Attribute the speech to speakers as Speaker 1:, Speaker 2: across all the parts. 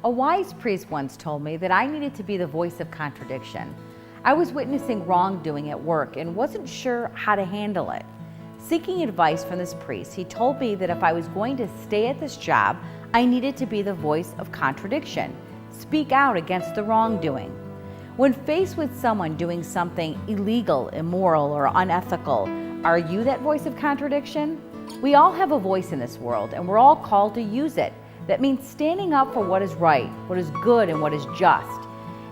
Speaker 1: A wise priest once told me that I needed to be the voice of contradiction. I was witnessing wrongdoing at work and wasn't sure how to handle it. Seeking advice from this priest, he told me that if I was going to stay at this job, I needed to be the voice of contradiction, speak out against the wrongdoing. When faced with someone doing something illegal, immoral, or unethical, are you that voice of contradiction? We all have a voice in this world, and we're all called to use it. That means standing up for what is right, what is good, and what is just.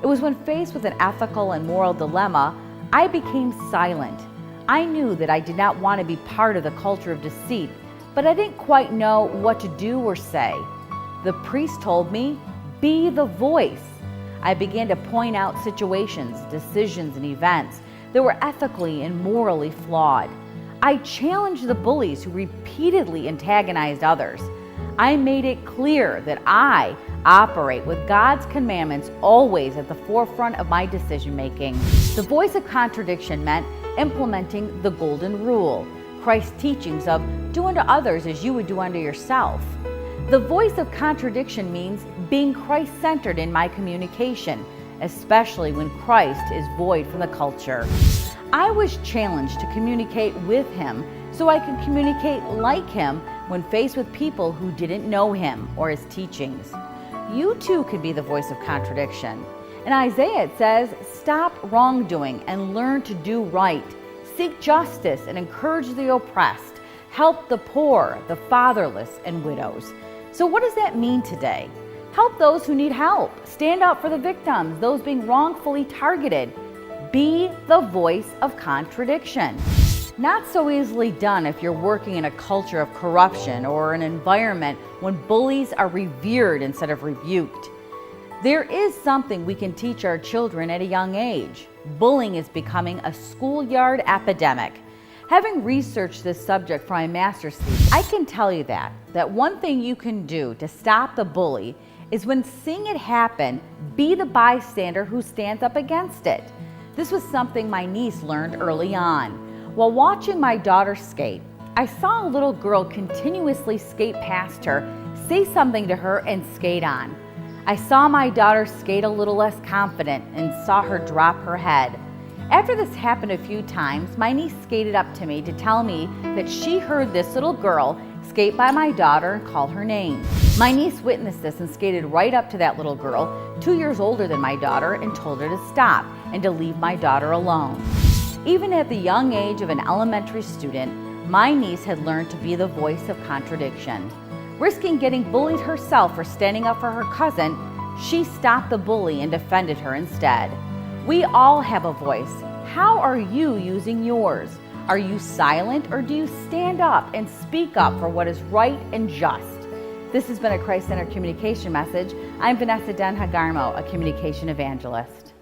Speaker 1: It was when faced with an ethical and moral dilemma, I became silent. I knew that I did not want to be part of the culture of deceit, but I didn't quite know what to do or say. The priest told me, be the voice. I began to point out situations, decisions, and events that were ethically and morally flawed. I challenged the bullies who repeatedly antagonized others. I made it clear that I operate with God's commandments always at the forefront of my decision-making. The voice of contradiction meant implementing the golden rule, Christ's teachings of do unto others as you would do unto yourself. The voice of contradiction means being Christ-centered in my communication, especially when Christ is void from the culture. I was challenged to communicate with Him so I could communicate like Him when faced with people who didn't know Him or His teachings. You too could be the voice of contradiction. In Isaiah it says, stop wrongdoing and learn to do right. Seek justice and encourage the oppressed. Help the poor, the fatherless, and widows. So what does that mean today? Help those who need help. Stand up for the victims, those being wrongfully targeted. Be the voice of contradiction. Not so easily done if you're working in a culture of corruption or an environment when bullies are revered instead of rebuked. There is something we can teach our children at a young age. Bullying is becoming a schoolyard epidemic. Having researched this subject for my master's thesis, I can tell you that one thing you can do to stop the bully is when seeing it happen, be the bystander who stands up against it. This was something my niece learned early on. While watching my daughter skate, I saw a little girl continuously skate past her, say something to her, and skate on. I saw my daughter skate a little less confident and saw her drop her head. After this happened a few times, my niece skated up to me to tell me that she heard this little girl skate by my daughter and call her name. My niece witnessed this and skated right up to that little girl, 2 years older than my daughter, and told her to stop and to leave my daughter alone. Even at the young age of an elementary student, my niece had learned to be the voice of contradiction. Risking getting bullied herself for standing up for her cousin, she stopped the bully and defended her instead. We all have a voice. How are you using yours? Are you silent, or do you stand up and speak up for what is right and just? This has been a Christ-centered communication message. I'm Vanessa Denha Garmo, a communication evangelist.